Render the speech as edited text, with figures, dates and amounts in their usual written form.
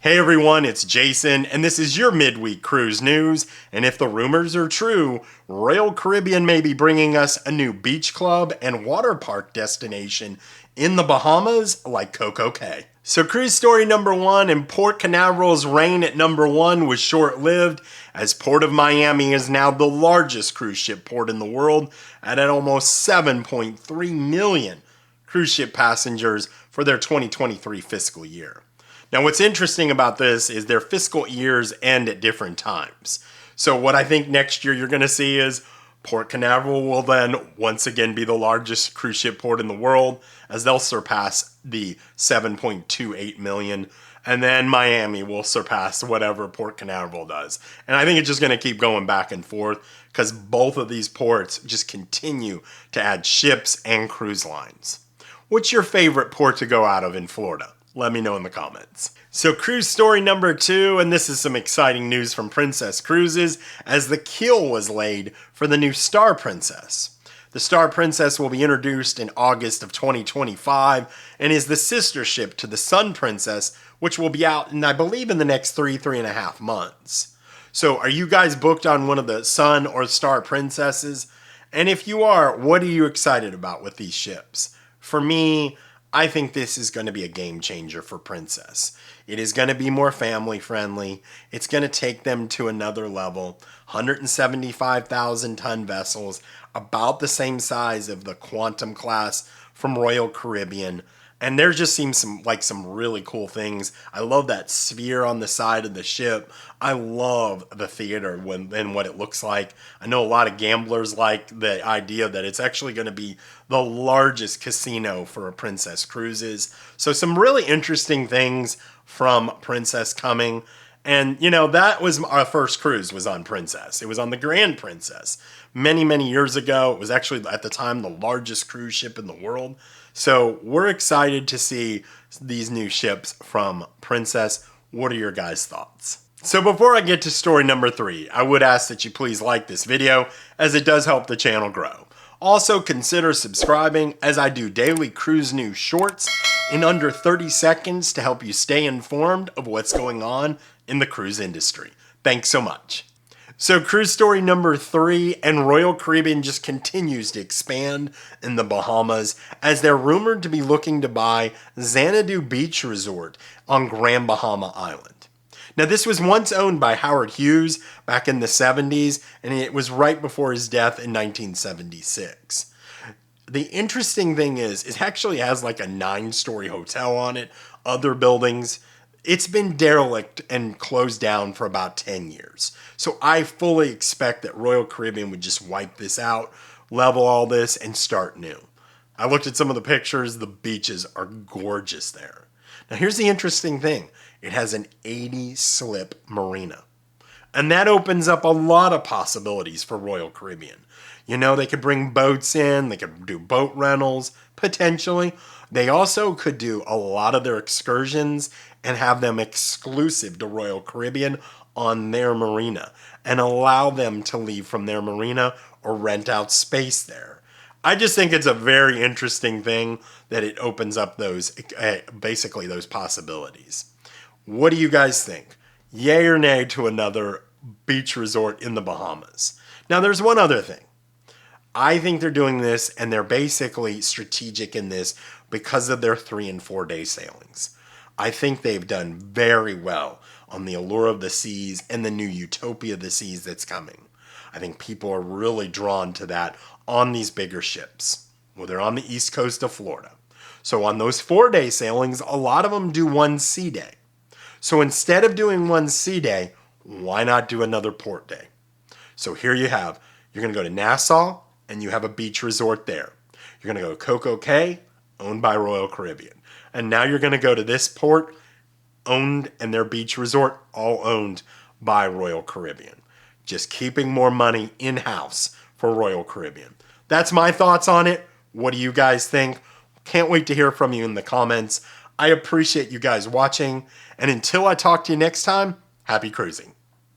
Hey everyone, it's Jason, and this is your midweek cruise news. And if the rumors are true, Royal Caribbean may be bringing us a new beach club and water park destination in the Bahamas like CocoCay. So cruise story number one, and Port Canaveral's reign at number one was short-lived, as Port of Miami is now the largest cruise ship port in the world at almost 7.3 million cruise ship passengers for their 2023 fiscal year. Now, what's interesting about this is their fiscal years end at different times. So what I think next year you're going to see is Port Canaveral will then once again be the largest cruise ship port in the world, as they'll surpass the 7.28 million. And then Miami will surpass whatever Port Canaveral does. And I think it's just going to keep going back and forth because both of these ports just continue to add ships and cruise lines. What's your favorite port to go out of in Florida? Let me know in the comments. So cruise story number two, and this is some exciting news from Princess Cruises, as the keel was laid for the new Star Princess. The Star Princess will be introduced in August of 2025 and is the sister ship to the Sun Princess, which will be out in, I believe, in the next three and a half months. So are you guys booked on one of the Sun or Star Princesses? And if you are, what are you excited about with these ships? For me, I think this is going to be a game changer for Princess. It is going to be more family friendly. It's going to take them to another level. 175,000 ton vessels, about the same size of the Quantum class from Royal Caribbean. And there just seems some really cool things. I love that sphere on the side of the ship. I love the theater and what it looks like. I know a lot of gamblers like the idea that it's actually going to be the largest casino for a Princess Cruises. So some really interesting things from Princess coming. And, you know, that was our first cruise was on Princess. It was on the Grand Princess. Many years ago. It was actually, at the time, the largest cruise ship in the world. So we're excited to see these new ships from Princess. What are your guys' thoughts? So before I get to story number three, I would ask that you please like this video, as it does help the channel grow. Also consider subscribing, as I do daily cruise news shorts in under 30 seconds to help you stay informed of what's going on in the cruise industry. Thanks so much. So cruise story number three, and Royal Caribbean just continues to expand in the Bahamas as they're rumored to be looking to buy Xanadu Beach Resort on Grand Bahama Island. Now this was once owned by Howard Hughes back in the 70s, and it was right before his death in 1976. The interesting thing is, it actually has like a 9-story hotel on it, other buildings. It's been derelict and closed down for about 10 years. So I fully expect that Royal Caribbean would just wipe this out, level all this, and start new. I looked at some of the pictures. The beaches are gorgeous there. Now here's the interesting thing. It has an 80-slip marina. And that opens up a lot of possibilities for Royal Caribbean. You know, they could bring boats in, they could do boat rentals, potentially. They also could do a lot of their excursions and have them exclusive to Royal Caribbean on their marina and allow them to leave from their marina or rent out space there. I just think it's a very interesting thing that it opens up those, basically those possibilities. What do you guys think? Yay or nay to another beach resort in the Bahamas? Now there's one other thing. I think they're doing this, and they're basically strategic in this because of their 3 and 4 day sailings. I think they've done very well on the Allure of the Seas and the new Utopia of the Seas that's coming. I think people are really drawn to that on these bigger ships. Well, they're on the east coast of Florida. So on those 4-day sailings, a lot of them do 1 sea day. So instead of doing 1 sea day, why not do another port day? So here you have, you're going to go to Nassau, and you have a beach resort there. You're going to go to CocoCay, owned by Royal Caribbean. And now you're going to go to this port, owned, and their beach resort, all owned by Royal Caribbean. Just keeping more money in-house for Royal Caribbean. That's my thoughts on it. What do you guys think? Can't wait to hear from you in the comments. I appreciate you guys watching. And until I talk to you next time, happy cruising.